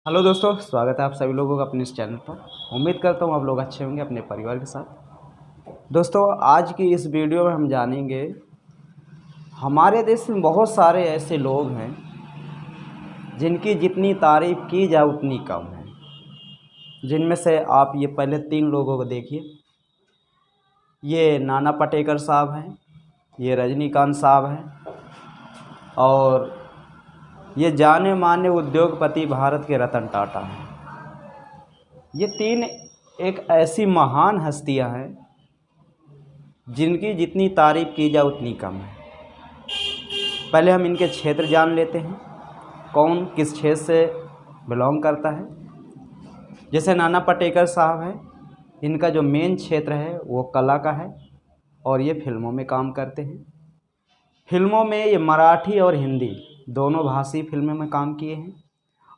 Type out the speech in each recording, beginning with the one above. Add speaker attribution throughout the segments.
Speaker 1: Hello दोस्तों, स्वागत है आप सभी लोगों का अपने इस चैनल पर। उम्मीद करता हूँ आप लोग अच्छे होंगे अपने परिवार के साथ। दोस्तों, आज की इस वीडियो में हम जानेंगे हमारे देश में बहुत सारे ऐसे लोग हैं जिनकी जितनी तारीफ़ की जाए उतनी कम है। जिनमें से आप ये पहले 3 लोगों को देखिए। ये नाना पाटेकर साहब हैं, ये रजनीकांत साहब हैं और ये जाने माने उद्योगपति भारत के रतन टाटा हैं। ये 3 एक ऐसी महान हस्तियां हैं जिनकी जितनी तारीफ़ की जाए उतनी कम है। पहले हम इनके क्षेत्र जान लेते हैं, कौन किस क्षेत्र से बिलोंग करता है। जैसे नाना पाटेकर साहब हैं, इनका जो मेन क्षेत्र है वो कला का है और ये फिल्मों में काम करते हैं। फिल्मों में ये मराठी और हिंदी दोनों भाषी फिल्मों में काम किए हैं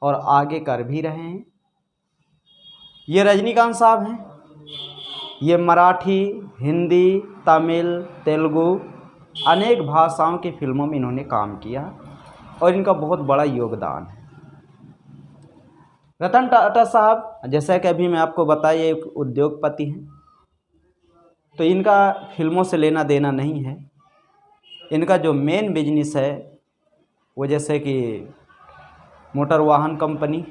Speaker 1: और आगे कर भी रहे हैं। ये रजनीकांत साहब हैं, ये मराठी, हिंदी, तमिल, तेलुगु अनेक भाषाओं की फिल्मों में इन्होंने काम किया और इनका बहुत बड़ा योगदान है। रतन टाटा साहब, जैसा कि अभी मैं आपको बताया, एक उद्योगपति हैं, तो इनका फिल्मों से लेना देना नहीं है। इनका जो मेन बिजनेस है वो जैसे कि मोटर वाहन कंपनी,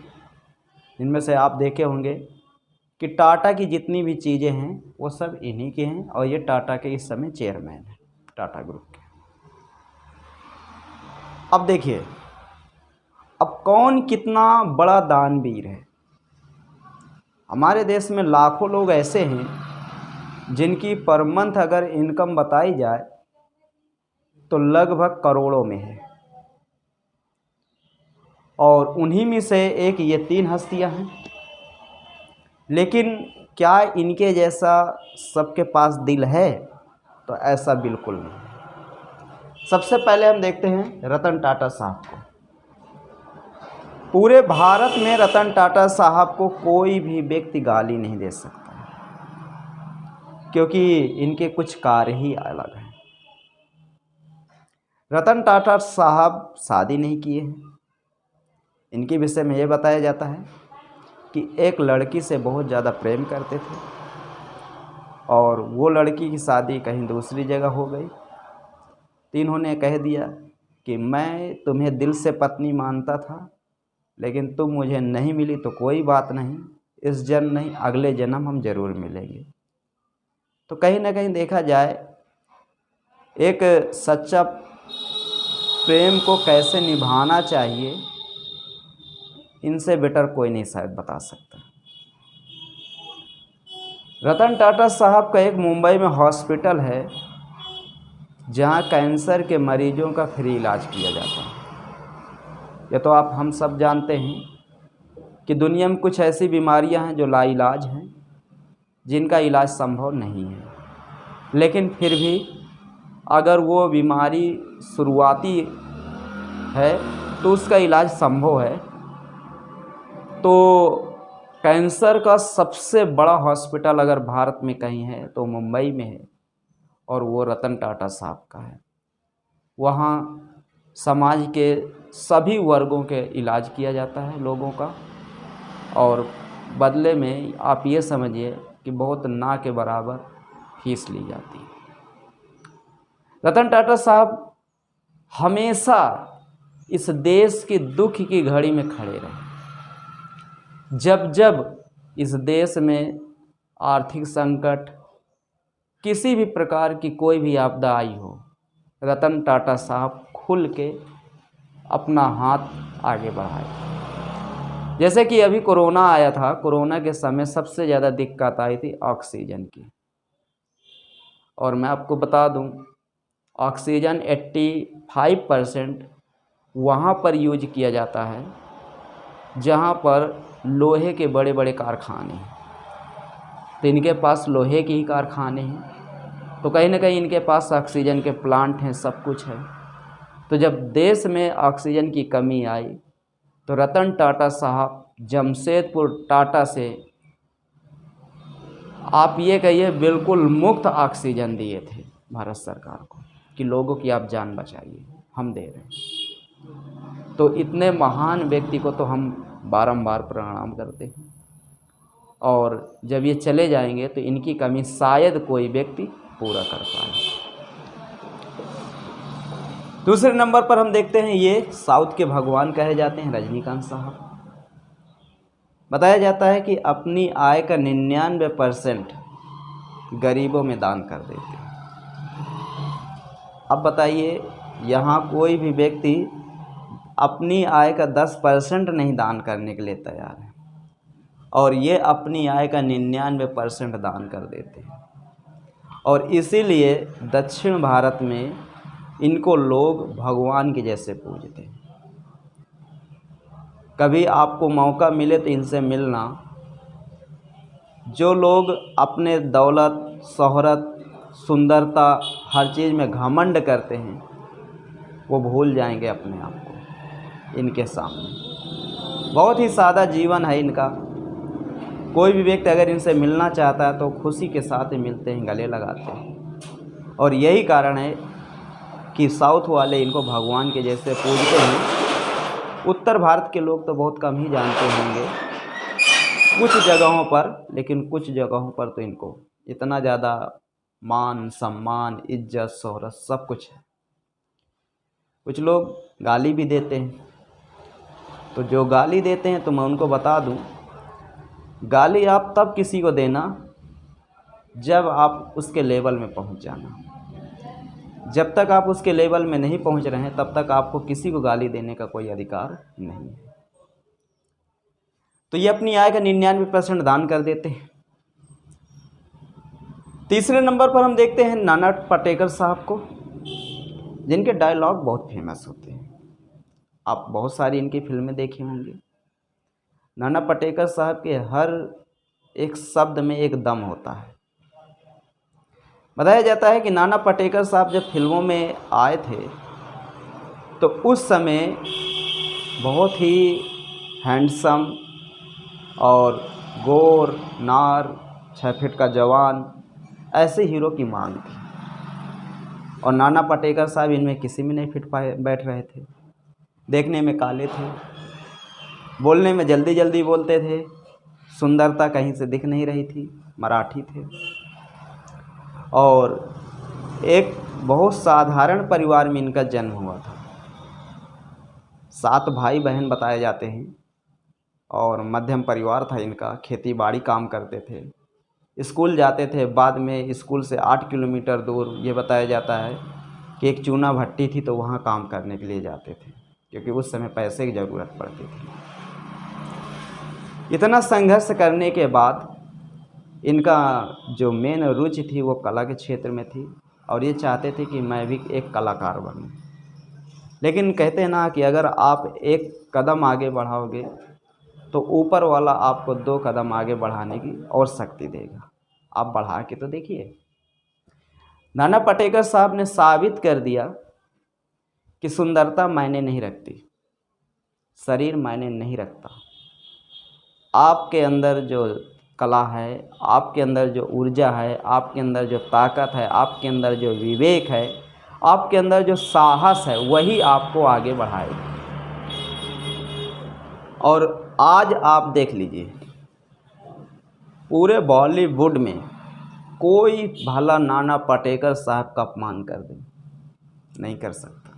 Speaker 1: इनमें से आप देखे होंगे कि टाटा की जितनी भी चीज़ें हैं वो सब इन्हीं के हैं और ये टाटा के इस समय चेयरमैन हैं टाटा ग्रुप के। अब देखिए, अब कौन कितना बड़ा दानवीर है। हमारे देश में लाखों लोग ऐसे हैं जिनकी पर मंथ अगर इनकम बताई जाए तो लगभग करोड़ों में है और उन्हीं में से एक ये 3 हस्तियां हैं। लेकिन क्या इनके जैसा सबके पास दिल है? तो ऐसा बिल्कुल नहीं। सबसे पहले हम देखते हैं रतन टाटा साहब को। पूरे भारत में रतन टाटा साहब को कोई भी व्यक्ति गाली नहीं दे सकता, क्योंकि इनके कुछ कार्य ही अलग हैं। रतन टाटा साहब शादी नहीं किए हैं। इनके विषय में ये बताया जाता है कि एक लड़की से बहुत ज़्यादा प्रेम करते थे और वो लड़की की शादी कहीं दूसरी जगह हो गई। तो इन्होंने कह दिया कि मैं तुम्हें दिल से पत्नी मानता था, लेकिन तुम मुझे नहीं मिली तो कोई बात नहीं, इस जन्म नहीं अगले जन्म हम जरूर मिलेंगे। तो कहीं ना कहीं देखा जाए, एक सच्चा प्रेम को कैसे निभाना चाहिए, इनसे बेटर कोई नहीं शायद बता सकता। रतन टाटा साहब का एक मुंबई में हॉस्पिटल है जहां कैंसर के मरीजों का फ्री इलाज किया जाता है। ये तो आप हम सब जानते हैं कि दुनिया में कुछ ऐसी बीमारियां हैं जो लाइलाज हैं, जिनका इलाज संभव नहीं है, लेकिन फिर भी अगर वो बीमारी शुरुआती है तो उसका इलाज संभव है। तो कैंसर का सबसे बड़ा हॉस्पिटल अगर भारत में कहीं है तो मुंबई में है और वो रतन टाटा साहब का है। वहाँ समाज के सभी वर्गों के इलाज किया जाता है लोगों का, और बदले में आप ये समझिए कि बहुत ना के बराबर फीस ली जाती है। रतन टाटा साहब हमेशा इस देश के दुख की घड़ी में खड़े रहे। जब जब इस देश में आर्थिक संकट, किसी भी प्रकार की कोई भी आपदा आई हो, रतन टाटा साहब खुल के अपना हाथ आगे बढ़ाए। जैसे कि अभी कोरोना आया था, कोरोना के समय सबसे ज़्यादा दिक्कत आई थी ऑक्सीजन की, और मैं आपको बता दूं, ऑक्सीजन 85% वहाँ पर यूज किया जाता है जहाँ पर लोहे के बड़े बड़े कारखाने हैं। तो इनके पास लोहे के ही कारखाने हैं, तो कहीं ना कहीं इनके पास ऑक्सीजन के प्लांट हैं, सब कुछ है। तो जब देश में ऑक्सीजन की कमी आई तो रतन टाटा साहब जमशेदपुर टाटा से आप ये कहिए बिल्कुल मुफ्त ऑक्सीजन दिए थे भारत सरकार को कि लोगों की आप जान बचाइए, हम दे रहे हैं। तो इतने महान व्यक्ति को तो हम बारंबार प्रणाम करते हैं, और जब ये चले जाएंगे तो इनकी कमी शायद कोई व्यक्ति पूरा कर पाए। दूसरे नंबर पर हम देखते हैं, ये साउथ के भगवान कहे जाते हैं रजनीकांत साहब। बताया जाता है कि अपनी आय का 99% गरीबों में दान कर देते हैं। अब बताइए, यहाँ कोई भी व्यक्ति अपनी आय का 10% नहीं दान करने के लिए तैयार है, और ये अपनी आय का 99% दान कर देते हैं। और इसीलिए दक्षिण भारत में इनको लोग भगवान के जैसे पूजते हैं। कभी आपको मौका मिले तो इनसे मिलना। जो लोग अपने दौलत, शोहरत, सुंदरता, हर चीज़ में घमंड करते हैं, वो भूल जाएंगे अपने आप को इनके सामने। बहुत ही सादा जीवन है इनका। कोई भी व्यक्ति अगर इनसे मिलना चाहता है तो खुशी के साथ ही मिलते हैं, गले लगाते हैं। और यही कारण है कि साउथ वाले इनको भगवान के जैसे पूजते हैं। उत्तर भारत के लोग तो बहुत कम ही जानते होंगे कुछ जगहों पर, लेकिन कुछ जगहों पर तो इनको इतना ज़्यादा मान सम्मान, इज्जत, शोहरत सब कुछ है। कुछ लोग गाली भी देते हैं, तो जो गाली देते हैं तो मैं उनको बता दूं, गाली आप तब किसी को देना जब आप उसके लेवल में पहुंच जाना। जब तक आप उसके लेवल में नहीं पहुंच रहे हैं तब तक आपको किसी को गाली देने का कोई अधिकार नहीं है। तो ये अपनी आय का 99% दान कर देते हैं। तीसरे नंबर पर हम देखते हैं नाना पाटेकर साहब को, जिनके डायलॉग बहुत फेमस होते हैं। आप बहुत सारी इनकी फिल्में देखे होंगे। नाना पाटेकर साहब के हर एक शब्द में एक दम होता है। बताया जाता है कि नाना पाटेकर साहब जब फिल्मों में आए थे तो उस समय बहुत ही हैंडसम और गोर नार 6 फीट का जवान ऐसे हीरो की मांग थी, और नाना पाटेकर साहब इनमें किसी में नहीं फिट पाए बैठ रहे थे। देखने में काले थे, बोलने में जल्दी जल्दी बोलते थे, सुंदरता कहीं से दिख नहीं रही थी, मराठी थे, और एक बहुत साधारण परिवार में इनका जन्म हुआ था। 7 भाई बहन बताए जाते हैं, और मध्यम परिवार था इनका। खेती बाड़ी काम करते थे, स्कूल जाते थे। बाद में स्कूल से 8 किलोमीटर दूर ये बताया जाता है कि एक चूना भट्टी थी, तो वहाँ काम करने के लिए जाते थे, क्योंकि उस समय पैसे की ज़रूरत पड़ती थी। इतना संघर्ष करने के बाद इनका जो मेन रुचि थी वो कला के क्षेत्र में थी, और ये चाहते थे कि मैं भी एक कलाकार बनूं। लेकिन कहते हैं ना कि अगर आप एक कदम आगे बढ़ाओगे तो ऊपर वाला आपको 2 कदम आगे बढ़ाने की और शक्ति देगा। आप बढ़ा के तो देखिए। नाना पाटेकर साहब ने साबित कर दिया कि सुंदरता मायने नहीं रखती, शरीर मायने नहीं रखता। आपके अंदर जो कला है, आपके अंदर जो ऊर्जा है, आपके अंदर जो ताकत है, आपके अंदर जो विवेक है, आपके अंदर जो साहस है, वही आपको आगे बढ़ाएगा। और आज आप देख लीजिए, पूरे बॉलीवुड में कोई भला नाना पाटेकर साहब का अपमान कर दे, नहीं कर सकता।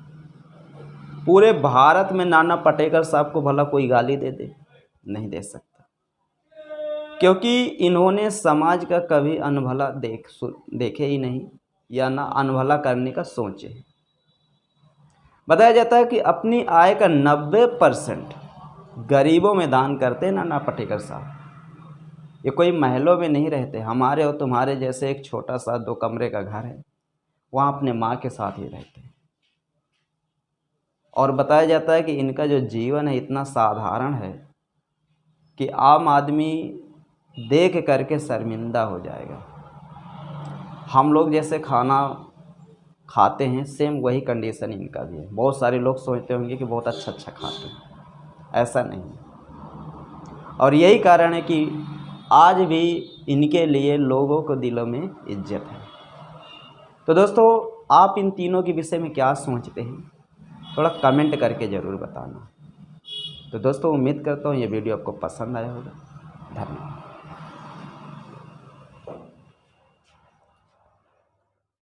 Speaker 1: पूरे भारत में नाना पाटेकर साहब को भला कोई गाली दे दे, नहीं दे सकता, क्योंकि इन्होंने समाज का कभी अनभला देखे ही नहीं, या ना अनभला करने का सोचे। बताया जाता है कि अपनी आय का 90% गरीबों में दान करते हैं नाना पाटेकर साहब। ये कोई महलों में नहीं रहते, हमारे और तुम्हारे जैसे एक छोटा सा 2 कमरे का घर है, वहाँ अपने माँ के साथ ही रहते हैं। और बताया जाता है कि इनका जो जीवन है इतना साधारण है कि आम आदमी देख करके शर्मिंदा हो जाएगा। हम लोग जैसे खाना खाते हैं, सेम वही कंडीशन इनका भी है। बहुत सारे लोग सोचते होंगे कि बहुत अच्छा खाते हैं, ऐसा नहीं। और यही कारण है कि आज भी इनके लिए लोगों को दिलों में इज्जत है। तो दोस्तों, आप इन तीनों के विषय में क्या सोचते हैं, थोड़ा कमेंट करके ज़रूर बताना। तो दोस्तों उम्मीद करता हूँ ये वीडियो आपको पसंद आया होगा। धन्यवाद।